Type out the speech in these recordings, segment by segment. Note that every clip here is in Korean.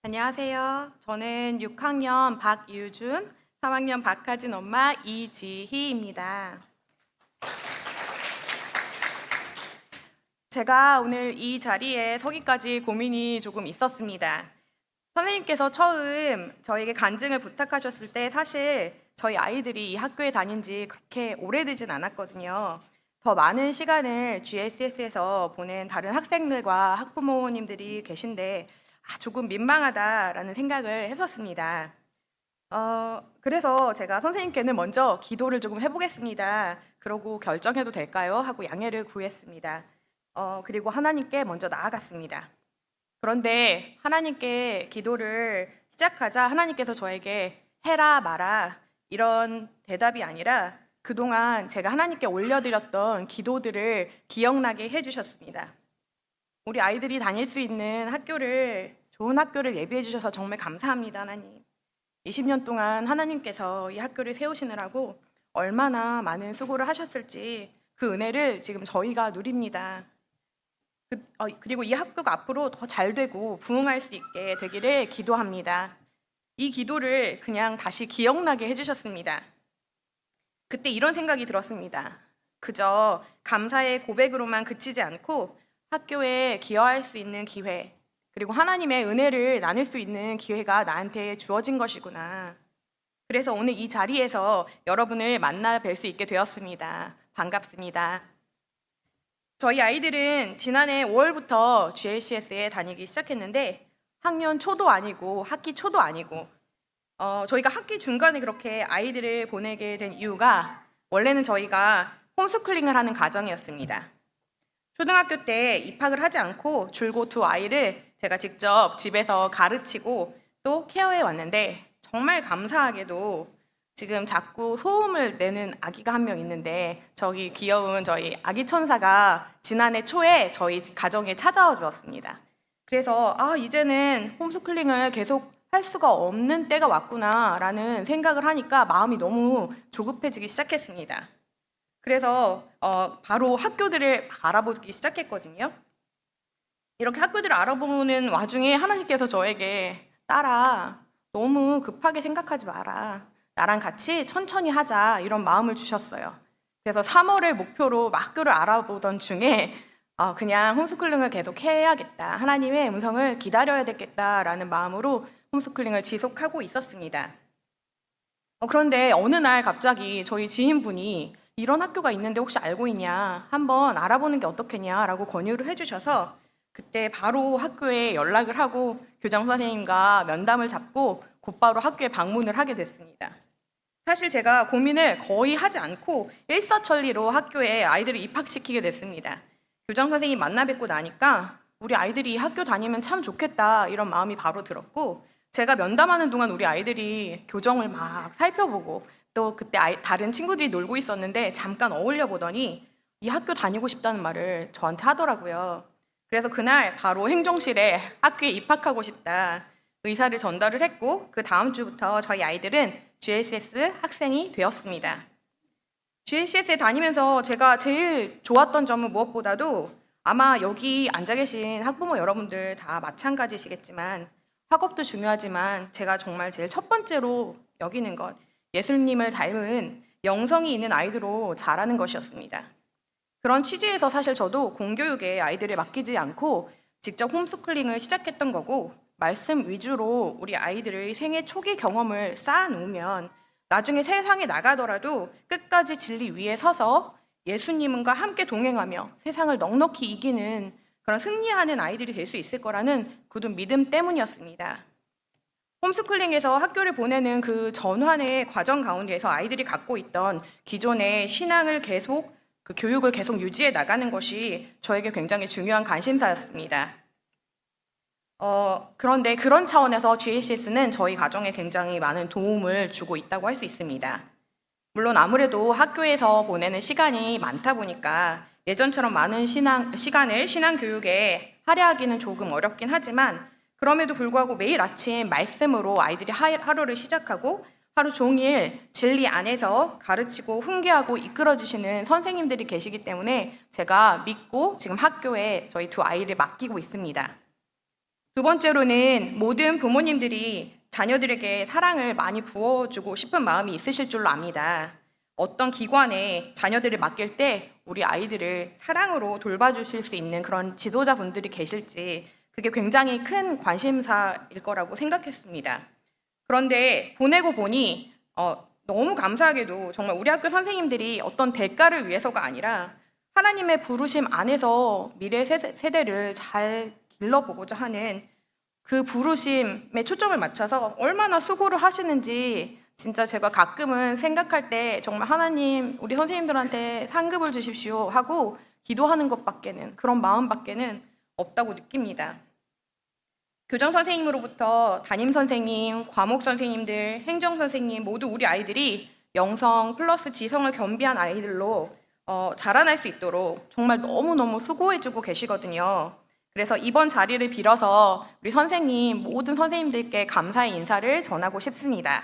안녕하세요. 저는 6학년 박유준, 3학년 박하진 엄마 이지희입니다. 제가 오늘 이 자리에 서기까지 고민이 조금 있었습니다. 선생님께서 처음 저에게 간증을 부탁하셨을 때 사실 저희 아이들이 이 학교에 다닌 지 그렇게 오래되진 않았거든요. 더 많은 시간을 GSS에서 보낸 다른 학생들과 학부모님들이 계신데 조금 민망하다라는 생각을 했었습니다. 그래서 제가 선생님께는 먼저 기도를 조금 해보겠습니다. 그러고 결정해도 될까요? 하고 양해를 구했습니다. 그리고 하나님께 먼저 나아갔습니다. 그런데 하나님께 기도를 시작하자 하나님께서 저에게 해라 마라 이런 대답이 아니라 그동안 제가 하나님께 올려드렸던 기도들을 기억나게 해주셨습니다. 우리 아이들이 다닐 수 있는 좋은 학교를 예비해 주셔서 정말 감사합니다, 하나님. 20년 동안 하나님께서 이 학교를 세우시느라고 얼마나 많은 수고를 하셨을지 그 은혜를 지금 저희가 누립니다. 그리고 이 학교가 앞으로 더 잘 되고 부흥할 수 있게 되기를 기도합니다. 이 기도를 그냥 다시 기억나게 해주셨습니다. 그때 이런 생각이 들었습니다. 그저 감사의 고백으로만 그치지 않고 학교에 기여할 수 있는 기회, 그리고 하나님의 은혜를 나눌 수 있는 기회가 나한테 주어진 것이구나. 그래서 오늘 이 자리에서 여러분을 만나 뵐 수 있게 되었습니다. 반갑습니다. 저희 아이들은 지난해 5월부터 GLCS에 다니기 시작했는데 학년 초도 아니고 학기 초도 아니고 저희가 학기 중간에 그렇게 아이들을 보내게 된 이유가 원래는 저희가 홈스쿨링을 하는 가정이었습니다. 초등학교 때 입학을 하지 않고 줄곧 두 아이를 제가 직접 집에서 가르치고 또 케어해 왔는데 정말 감사하게도 지금 자꾸 소음을 내는 아기가 한 명 있는데 저기 귀여운 저희 아기 천사가 지난해 초에 저희 가정에 찾아와 주었습니다. 그래서 이제는 홈스쿨링을 계속 할 수가 없는 때가 왔구나라는 생각을 하니까 마음이 너무 조급해지기 시작했습니다. 그래서 바로 학교들을 알아보기 시작했거든요. 이렇게 학교들을 알아보는 와중에 하나님께서 저에게 딸아, 너무 급하게 생각하지 마라. 나랑 같이 천천히 하자 이런 마음을 주셨어요. 그래서 3월을 목표로 학교를 알아보던 중에 그냥 홈스쿨링을 계속 해야겠다. 하나님의 음성을 기다려야 되겠다라는 마음으로 홈스쿨링을 지속하고 있었습니다. 그런데 어느 날 갑자기 저희 지인분이 이런 학교가 있는데 혹시 알고 있냐? 한번 알아보는 게 어떻겠냐라고 권유를 해주셔서 그때 바로 학교에 연락을 하고 교장 선생님과 면담을 잡고 곧바로 학교에 방문을 하게 됐습니다. 사실 제가 고민을 거의 하지 않고 일사천리로 학교에 아이들을 입학시키게 됐습니다. 교장 선생님 만나 뵙고 나니까 우리 아이들이 학교 다니면 참 좋겠다 이런 마음이 바로 들었고 제가 면담하는 동안 우리 아이들이 교정을 막 살펴보고 또 그때 다른 친구들이 놀고 있었는데 잠깐 어울려 보더니 이 학교 다니고 싶다는 말을 저한테 하더라고요. 그래서 그날 바로 행정실에 학교에 입학하고 싶다 의사를 전달을 했고 그 다음 주부터 저희 아이들은 GLCS 학생이 되었습니다. GLCS에 다니면서 제가 제일 좋았던 점은 무엇보다도 아마 여기 앉아 계신 학부모 여러분들 다 마찬가지시겠지만 학업도 중요하지만 제가 정말 제일 첫 번째로 여기는 것 예수님을 닮은 영성이 있는 아이들로 자라는 것이었습니다. 그런 취지에서 사실 저도 공교육에 아이들을 맡기지 않고 직접 홈스쿨링을 시작했던 거고 말씀 위주로 우리 아이들의 생애 초기 경험을 쌓아놓으면 나중에 세상에 나가더라도 끝까지 진리 위에 서서 예수님과 함께 동행하며 세상을 넉넉히 이기는 그런 승리하는 아이들이 될 수 있을 거라는 굳은 믿음 때문이었습니다. 홈스쿨링에서 학교를 보내는 그 전환의 과정 가운데서 아이들이 갖고 있던 기존의 신앙을 계속 그 교육을 계속 유지해 나가는 것이 저에게 굉장히 중요한 관심사였습니다. 그런데 그런 차원에서 GLCS는 저희 가정에 굉장히 많은 도움을 주고 있다고 할 수 있습니다. 물론 아무래도 학교에서 보내는 시간이 많다 보니까 예전처럼 많은 시간을 신앙 교육에 할애하기는 조금 어렵긴 하지만 그럼에도 불구하고 매일 아침 말씀으로 아이들이 하루를 시작하고 하루 종일 진리 안에서 가르치고 훈계하고 이끌어주시는 선생님들이 계시기 때문에 제가 믿고 지금 학교에 저희 두 아이를 맡기고 있습니다. 두 번째로는 모든 부모님들이 자녀들에게 사랑을 많이 부어주고 싶은 마음이 있으실 줄로 압니다. 어떤 기관에 자녀들을 맡길 때 우리 아이들을 사랑으로 돌봐주실 수 있는 그런 지도자분들이 계실지 그게 굉장히 큰 관심사일 거라고 생각했습니다. 그런데 보내고 보니 너무 감사하게도 정말 우리 학교 선생님들이 어떤 대가를 위해서가 아니라 하나님의 부르심 안에서 미래 세대를 잘 길러보고자 하는 그 부르심에 초점을 맞춰서 얼마나 수고를 하시는지 진짜 제가 가끔은 생각할 때 정말 하나님 우리 선생님들한테 상급을 주십시오 하고 기도하는 것밖에는 그런 마음밖에는 없다고 느낍니다. 교장 선생님으로부터 담임 선생님, 과목 선생님들, 행정 선생님 모두 우리 아이들이 영성 플러스 지성을 겸비한 아이들로 자라날 수 있도록 정말 너무너무 수고해주고 계시거든요. 그래서 이번 자리를 빌어서 우리 선생님, 모든 선생님들께 감사의 인사를 전하고 싶습니다.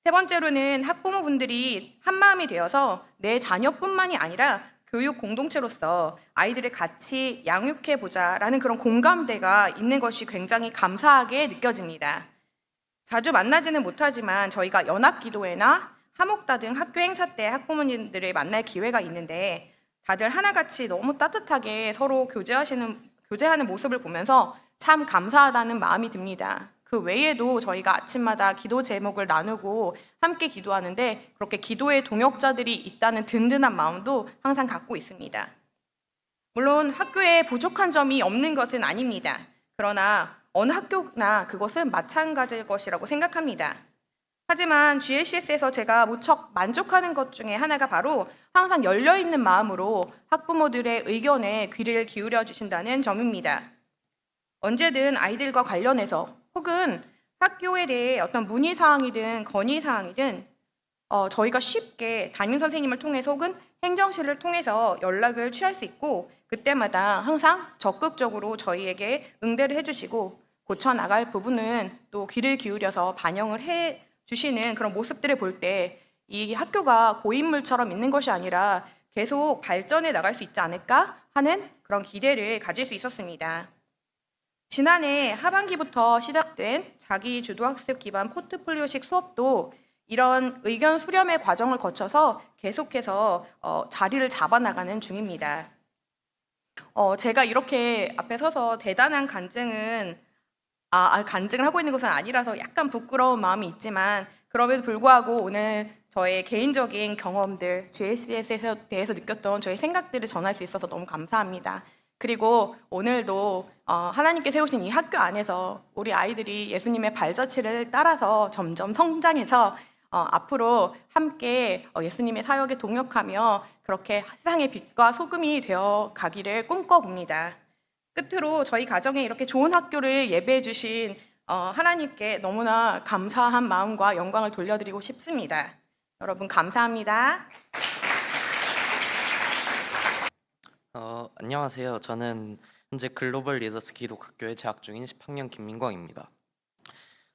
세 번째로는 학부모분들이 한마음이 되어서 내 자녀뿐만이 아니라 교육 공동체로서 아이들을 같이 양육해보자라는 그런 공감대가 있는 것이 굉장히 감사하게 느껴집니다. 자주 만나지는 못하지만 저희가 연합기도회나 화목다 등 학교 행사 때 학부모님들을 만날 기회가 있는데 다들 하나같이 너무 따뜻하게 서로 교제하는 모습을 보면서 참 감사하다는 마음이 듭니다. 그 외에도 저희가 아침마다 기도 제목을 나누고 함께 기도하는데 그렇게 기도의 동역자들이 있다는 든든한 마음도 항상 갖고 있습니다. 물론 학교에 부족한 점이 없는 것은 아닙니다. 그러나 어느 학교나 그것은 마찬가지일 것이라고 생각합니다. 하지만 GLCS에서 제가 무척 만족하는 것 중에 하나가 바로 항상 열려있는 마음으로 학부모들의 의견에 귀를 기울여 주신다는 점입니다. 언제든 아이들과 관련해서 혹은 학교에 대해 어떤 문의사항이든 건의사항이든 저희가 쉽게 담임 선생님을 통해서 혹은 행정실을 통해서 연락을 취할 수 있고 그때마다 항상 적극적으로 저희에게 응대를 해주시고 고쳐나갈 부분은 또 귀를 기울여서 반영을 해주시는 그런 모습들을 볼 때 이 학교가 고인물처럼 있는 것이 아니라 계속 발전해 나갈 수 있지 않을까 하는 그런 기대를 가질 수 있었습니다. 지난해 하반기부터 시작된 자기주도학습 기반 포트폴리오식 수업도 이런 의견 수렴의 과정을 거쳐서 계속해서 자리를 잡아나가는 중입니다. 제가 이렇게 앞에 서서 대단한 간증을 하고 있는 것은 아니라서 약간 부끄러운 마음이 있지만 그럼에도 불구하고 오늘 저의 개인적인 경험들, GLCS에 대해서 느꼈던 저의 생각들을 전할 수 있어서 너무 감사합니다. 그리고 오늘도 하나님께 세우신 이 학교 안에서 우리 아이들이 예수님의 발자취를 따라서 점점 성장해서 앞으로 함께 예수님의 사역에 동역하며 그렇게 세상의 빛과 소금이 되어 가기를 꿈꿔봅니다. 끝으로 저희 가정에 이렇게 좋은 학교를 예배해 주신 하나님께 너무나 감사한 마음과 영광을 돌려드리고 싶습니다. 여러분 감사합니다. 안녕하세요. 저는 현재 글로벌 리더스 기독학교에 재학 중인 10학년 김민광입니다.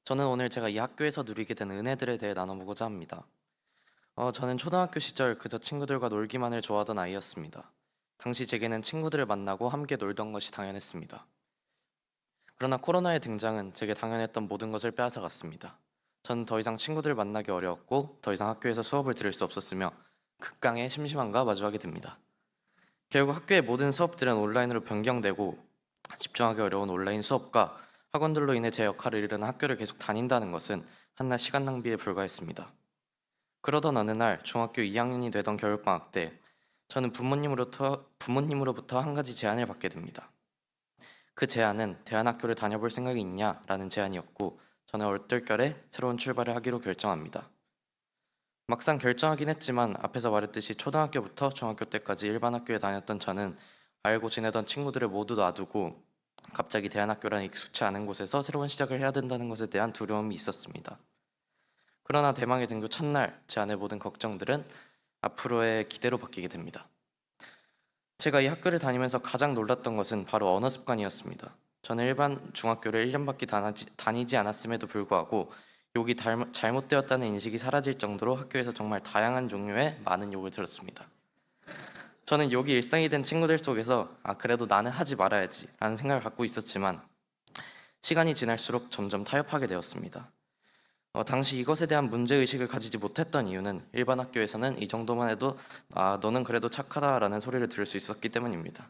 저는 오늘 제가 이 학교에서 누리게 된 은혜들에 대해 나눠보고자 합니다. 저는 초등학교 시절 그저 친구들과 놀기만을 좋아하던 아이였습니다. 당시 제게는 친구들을 만나고 함께 놀던 것이 당연했습니다. 그러나 코로나의 등장은 제게 당연했던 모든 것을 빼앗아갔습니다. 저는 더 이상 친구들을 만나기 어려웠고 더 이상 학교에서 수업을 들을 수 없었으며 극강의 심심함과 마주하게 됩니다. 결국 학교의 모든 수업들은 온라인으로 변경되고 집중하기 어려운 온라인 수업과 학원들로 인해 제 역할을 잃은 학교를 계속 다닌다는 것은 한낱 시간 낭비에 불과했습니다. 그러던 어느 날 중학교 2학년이 되던 겨울방학 때 저는 부모님으로부터 한 가지 제안을 받게 됩니다. 그 제안은 대안학교를 다녀볼 생각이 있냐라는 제안이었고 저는 얼떨결에 새로운 출발을 하기로 결정합니다. 막상 결정하긴 했지만 앞에서 말했듯이 초등학교부터 중학교 때까지 일반 학교에 다녔던 저는 알고 지내던 친구들을 모두 놔두고 갑자기 대안학교라는 익숙치 않은 곳에서 새로운 시작을 해야 된다는 것에 대한 두려움이 있었습니다. 그러나 대망의 등교 첫날 제 안의 모든 걱정들은 앞으로의 기대로 바뀌게 됩니다. 제가 이 학교를 다니면서 가장 놀랐던 것은 바로 언어 습관이었습니다. 저는 일반 중학교를 1년밖에 다니지 않았음에도 불구하고 욕이 잘못되었다는 인식이 사라질 정도로 학교에서 정말 다양한 종류의 많은 욕을 들었습니다. 저는 욕이 일상이 된 친구들 속에서 그래도 나는 하지 말아야지 라는 생각을 갖고 있었지만 시간이 지날수록 점점 타협하게 되었습니다. 당시 이것에 대한 문제의식을 가지지 못했던 이유는 일반 학교에서는 이 정도만 해도 너는 그래도 착하다라는 소리를 들을 수 있었기 때문입니다.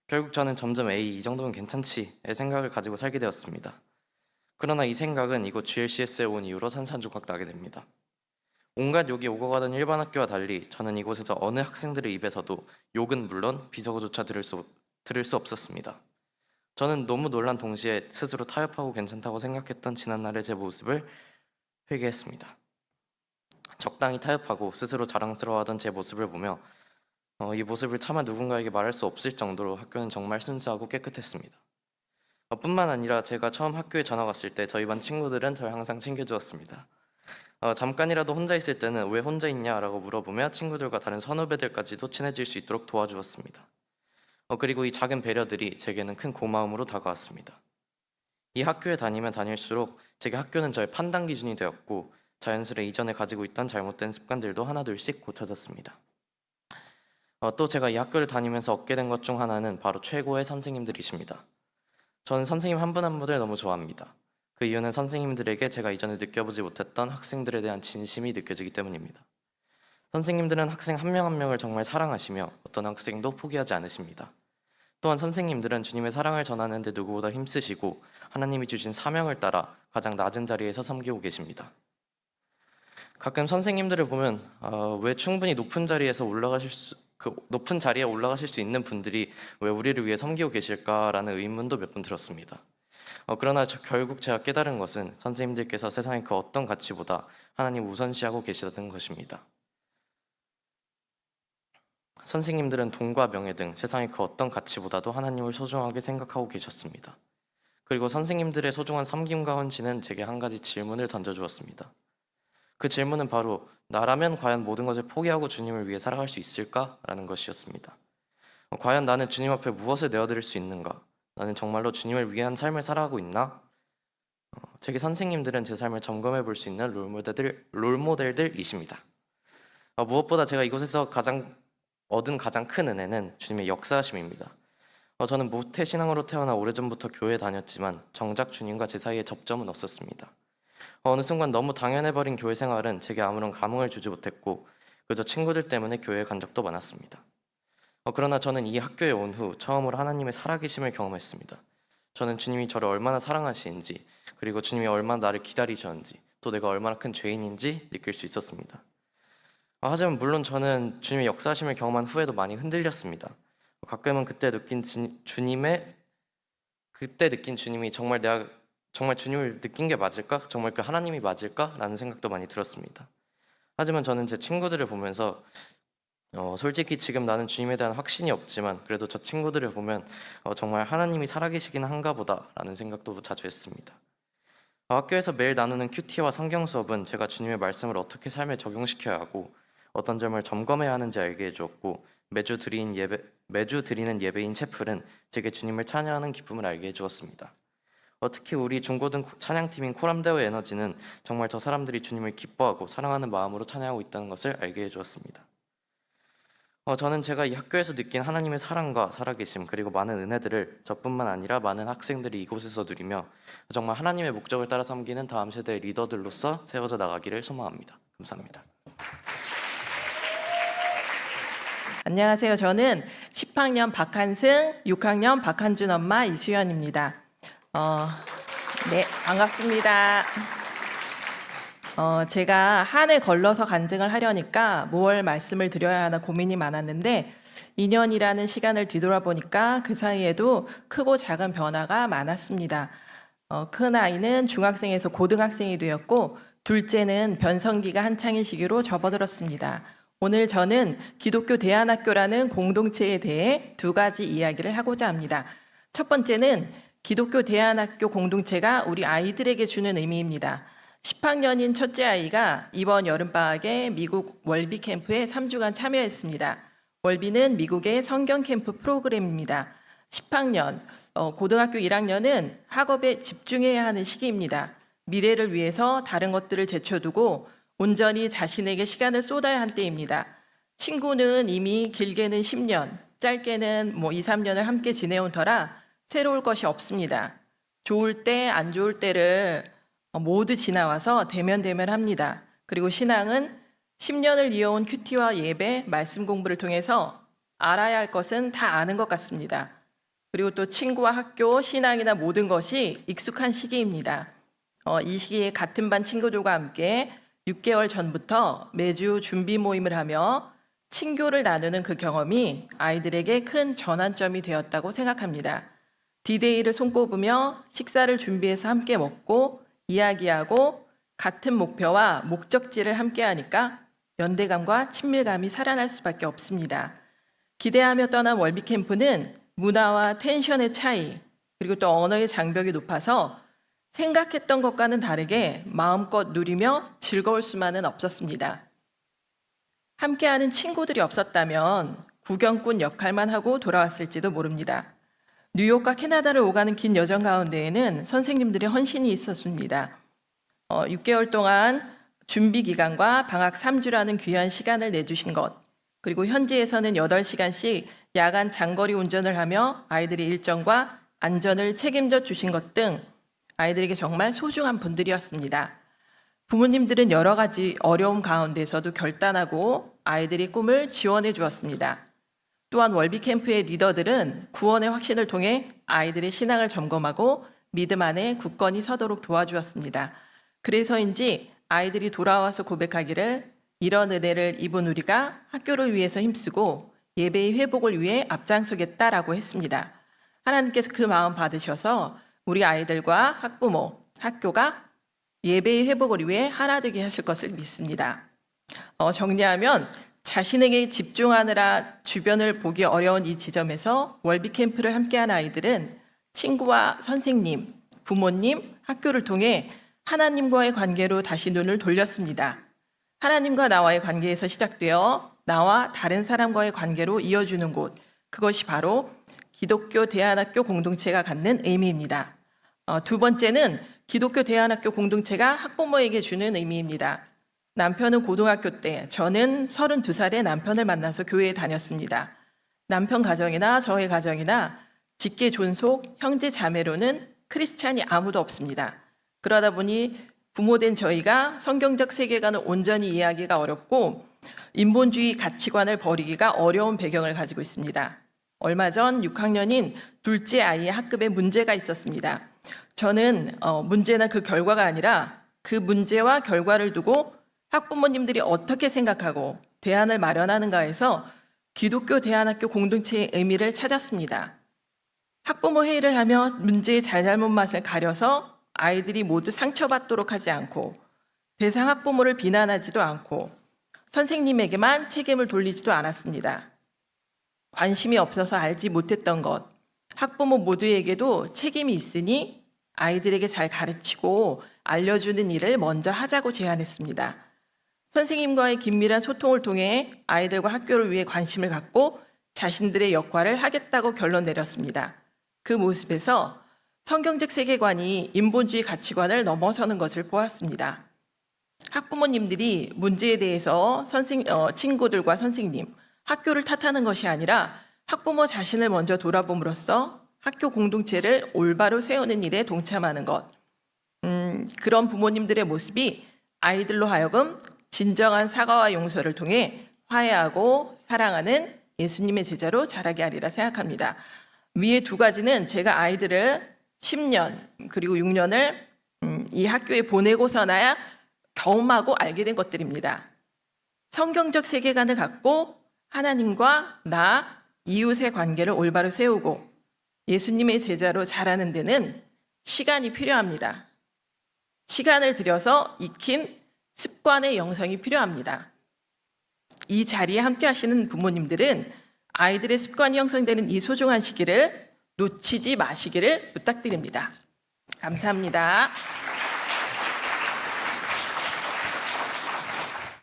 결국 저는 점점 에이, 이 정도면 괜찮지의 생각을 가지고 살게 되었습니다. 그러나 이 생각은 이곳 GLCS에 온 이후로 산산조각 나게 됩니다. 온갖 욕이 오고 가던 일반 학교와 달리 저는 이곳에서 어느 학생들의 입에서도 욕은 물론 비속어조차 들을 수 없었습니다. 저는 너무 놀란 동시에 스스로 타협하고 괜찮다고 생각했던 지난날의 제 모습을 회개했습니다. 적당히 타협하고 스스로 자랑스러워하던 제 모습을 보며 이 모습을 차마 누군가에게 말할 수 없을 정도로 학교는 정말 순수하고 깨끗했습니다. 뿐만 아니라 제가 처음 학교에 전학 왔을 때 저희 반 친구들은 저를 항상 챙겨주었습니다. 잠깐이라도 혼자 있을 때는 왜 혼자 있냐라고 물어보며 친구들과 다른 선후배들까지도 친해질 수 있도록 도와주었습니다. 그리고 이 작은 배려들이 제게는 큰 고마움으로 다가왔습니다. 이 학교에 다니면 다닐수록 제게 학교는 저의 판단 기준이 되었고 자연스레 이전에 가지고 있던 잘못된 습관들도 하나둘씩 고쳐졌습니다. 또 제가 이 학교를 다니면서 얻게 된 것 중 하나는 바로 최고의 선생님들이십니다. 저는 선생님 한 분 한 분을 너무 좋아합니다. 그 이유는 선생님들에게 제가 이전에 느껴보지 못했던 학생들에 대한 진심이 느껴지기 때문입니다. 선생님들은 학생 한 명 한 명을 정말 사랑하시며 어떤 학생도 포기하지 않으십니다. 또한 선생님들은 주님의 사랑을 전하는 데 누구보다 힘쓰시고 하나님이 주신 사명을 따라 가장 낮은 자리에서 섬기고 계십니다. 가끔 선생님들을 보면 왜 충분히 높은 자리에 올라가실 수 있는 분들이 왜 우리를 위해 섬기고 계실까라는 의문도 몇 번 들었습니다. 그러나 결국 제가 깨달은 것은 선생님들께서 세상의 그 어떤 가치보다 하나님 우선시하고 계시다는 것입니다. 선생님들은 돈과 명예 등 세상의 그 어떤 가치보다도 하나님을 소중하게 생각하고 계셨습니다. 그리고 선생님들의 소중한 섬김과 헌신은 제게 한 가지 질문을 던져주었습니다. 그 질문은 바로 나라면 과연 모든 것을 포기하고 주님을 위해 살아갈 수 있을까? 라는 것이었습니다. 과연 나는 주님 앞에 무엇을 내어드릴 수 있는가? 나는 정말로 주님을 위한 삶을 살아가고 있나? 제게 선생님들은 제 삶을 점검해 볼 수 있는 롤모델들이십니다. 무엇보다 제가 이곳에서 얻은 가장 큰 은혜는 주님의 역사하심입니다. 저는 모태신앙으로 태어나 오래전부터 교회에 다녔지만 정작 주님과 제 사이에 접점은 없었습니다. 어느 순간 너무 당연해버린 교회 생활은 제게 아무런 감흥을 주지 못했고 그저 친구들 때문에 교회에 간 적도 많았습니다. 그러나 저는 이 학교에 온 후 처음으로 하나님의 살아계심을 경험했습니다. 저는 주님이 저를 얼마나 사랑하시는지 그리고 주님이 얼마나 나를 기다리셨는지 또 내가 얼마나 큰 죄인인지 느낄 수 있었습니다. 하지만 물론 저는 주님의 역사하심을 경험한 후에도 많이 흔들렸습니다. 가끔은 그때 느낀 주님이 정말 내가 정말 주님을 느낀 게 맞을까? 정말 그 하나님이 맞을까? 라는 생각도 많이 들었습니다. 하지만 저는 제 친구들을 보면서 솔직히 지금 나는 주님에 대한 확신이 없지만 그래도 저 친구들을 보면 정말 하나님이 살아계시긴 한가 보다 라는 생각도 자주 했습니다. 학교에서 매일 나누는 큐티와 성경 수업은 제가 주님의 말씀을 어떻게 삶에 적용시켜야 하고 어떤 점을 점검해야 하는지 알게 해주었고 매주 드리는 예배인 채플은 제게 주님을 찬양하는 기쁨을 알게 해주었습니다. 특히 우리 중고등 찬양팀인 코람데오 에너지는 정말 저 사람들이 주님을 기뻐하고 사랑하는 마음으로 찬양하고 있다는 것을 알게 해주었습니다. 저는 제가 이 학교에서 느낀 하나님의 사랑과 살아계심 그리고 많은 은혜들을 저뿐만 아니라 많은 학생들이 이곳에서 누리며 정말 하나님의 목적을 따라 섬기는 다음 세대의 리더들로서 세워져 나가기를 소망합니다. 감사합니다. 안녕하세요. 저는 10학년 박한승, 6학년 박한준 엄마 이수연입니다. 네, 반갑습니다. 제가 한 해 걸러서 간증을 하려니까 뭘 말씀을 드려야 하나 고민이 많았는데 2년이라는 시간을 뒤돌아보니까 그 사이에도 크고 작은 변화가 많았습니다. 큰 아이는 중학생에서 고등학생이 되었고 둘째는 변성기가 한창인 시기로 접어들었습니다. 오늘 저는 기독교 대안학교라는 공동체에 대해 두 가지 이야기를 하고자 합니다. 첫 번째는 기독교 대안학교 공동체가 우리 아이들에게 주는 의미입니다. 10학년인 첫째 아이가 이번 여름방학에 미국 월비 캠프에 3주간 참여했습니다. 월비는 미국의 성경 캠프 프로그램입니다. 10학년, 고등학교 1학년은 학업에 집중해야 하는 시기입니다. 미래를 위해서 다른 것들을 제쳐두고 온전히 자신에게 시간을 쏟아야 한 때입니다. 친구는 이미 길게는 10년, 짧게는 2, 3년을 함께 지내온 터라 새로울 것이 없습니다. 좋을 때, 안 좋을 때를 모두 지나와서 대면합니다. 그리고 신앙은 10년을 이어온 큐티와 예배, 말씀 공부를 통해서 알아야 할 것은 다 아는 것 같습니다. 그리고 또 친구와 학교, 신앙이나 모든 것이 익숙한 시기입니다. 이 시기에 같은 반 친구들과 함께 6개월 전부터 매주 준비 모임을 하며 친교를 나누는 그 경험이 아이들에게 큰 전환점이 되었다고 생각합니다. 디데이를 손꼽으며 식사를 준비해서 함께 먹고 이야기하고 같은 목표와 목적지를 함께 하니까 연대감과 친밀감이 살아날 수밖에 없습니다. 기대하며 떠난 월비캠프는 문화와 텐션의 차이, 그리고 또 언어의 장벽이 높아서 생각했던 것과는 다르게 마음껏 누리며 즐거울 수만은 없었습니다. 함께하는 친구들이 없었다면 구경꾼 역할만 하고 돌아왔을지도 모릅니다. 뉴욕과 캐나다를 오가는 긴 여정 가운데에는 선생님들의 헌신이 있었습니다. 6개월 동안 준비 기간과 방학 3주라는 귀한 시간을 내주신 것, 그리고 현지에서는 8시간씩 야간 장거리 운전을 하며 아이들의 일정과 안전을 책임져 주신 것 등 아이들에게 정말 소중한 분들이었습니다. 부모님들은 여러 가지 어려움 가운데서도 결단하고 아이들의 꿈을 지원해 주었습니다. 또한 월비캠프의 리더들은 구원의 확신을 통해 아이들의 신앙을 점검하고 믿음 안에 굳건히 서도록 도와주었습니다. 그래서인지 아이들이 돌아와서 고백하기를 이런 은혜를 입은 우리가 학교를 위해서 힘쓰고 예배의 회복을 위해 앞장서겠다라고 했습니다. 하나님께서 그 마음 받으셔서 우리 아이들과 학부모, 학교가 예배의 회복을 위해 하나 되게 하실 것을 믿습니다. 정리하면 자신에게 집중하느라 주변을 보기 어려운 이 지점에서 월비캠프를 함께한 아이들은 친구와 선생님, 부모님, 학교를 통해 하나님과의 관계로 다시 눈을 돌렸습니다. 하나님과 나와의 관계에서 시작되어 나와 다른 사람과의 관계로 이어주는 곳, 그것이 바로 기독교 대안학교 공동체가 갖는 의미입니다. 두 번째는 기독교 대안학교 공동체가 학부모에게 주는 의미입니다. 남편은 고등학교 때, 저는 32살에 남편을 만나서 교회에 다녔습니다. 남편 가정이나 저의 가정이나 직계 존속, 형제 자매로는 크리스찬이 아무도 없습니다. 그러다 보니 부모된 저희가 성경적 세계관을 온전히 이해하기가 어렵고 인본주의 가치관을 버리기가 어려운 배경을 가지고 있습니다. 얼마 전 6학년인 둘째 아이의 학급에 문제가 있었습니다. 저는 문제나 그 결과가 아니라 그 문제와 결과를 두고 학부모님들이 어떻게 생각하고 대안을 마련하는가에서 기독교 대안학교 공동체의 의미를 찾았습니다. 학부모 회의를 하며 문제의 잘잘못 맛을 가려서 아이들이 모두 상처받도록 하지 않고 대상 학부모를 비난하지도 않고 선생님에게만 책임을 돌리지도 않았습니다. 관심이 없어서 알지 못했던 것, 학부모 모두에게도 책임이 있으니 아이들에게 잘 가르치고 알려주는 일을 먼저 하자고 제안했습니다. 선생님과의 긴밀한 소통을 통해 아이들과 학교를 위해 관심을 갖고 자신들의 역할을 하겠다고 결론 내렸습니다. 그 모습에서 성경적 세계관이 인본주의 가치관을 넘어서는 것을 보았습니다. 학부모님들이 문제에 대해서 친구들과 선생님, 학교를 탓하는 것이 아니라 학부모 자신을 먼저 돌아봄으로써 학교 공동체를 올바로 세우는 일에 동참하는 것. 그런 부모님들의 모습이 아이들로 하여금 진정한 사과와 용서를 통해 화해하고 사랑하는 예수님의 제자로 자라게 하리라 생각합니다. 위에 두 가지는 제가 아이들을 10년 그리고 6년을 이 학교에 보내고서나야 경험하고 알게 된 것들입니다. 성경적 세계관을 갖고 하나님과 나, 이웃의 관계를 올바로 세우고 예수님의 제자로 자라는 데는 시간이 필요합니다. 시간을 들여서 익힌 습관의 영성이 필요합니다. 이 자리에 함께 하시는 부모님들은 아이들의 습관이 형성되는 이 소중한 시기를 놓치지 마시기를 부탁드립니다. 감사합니다.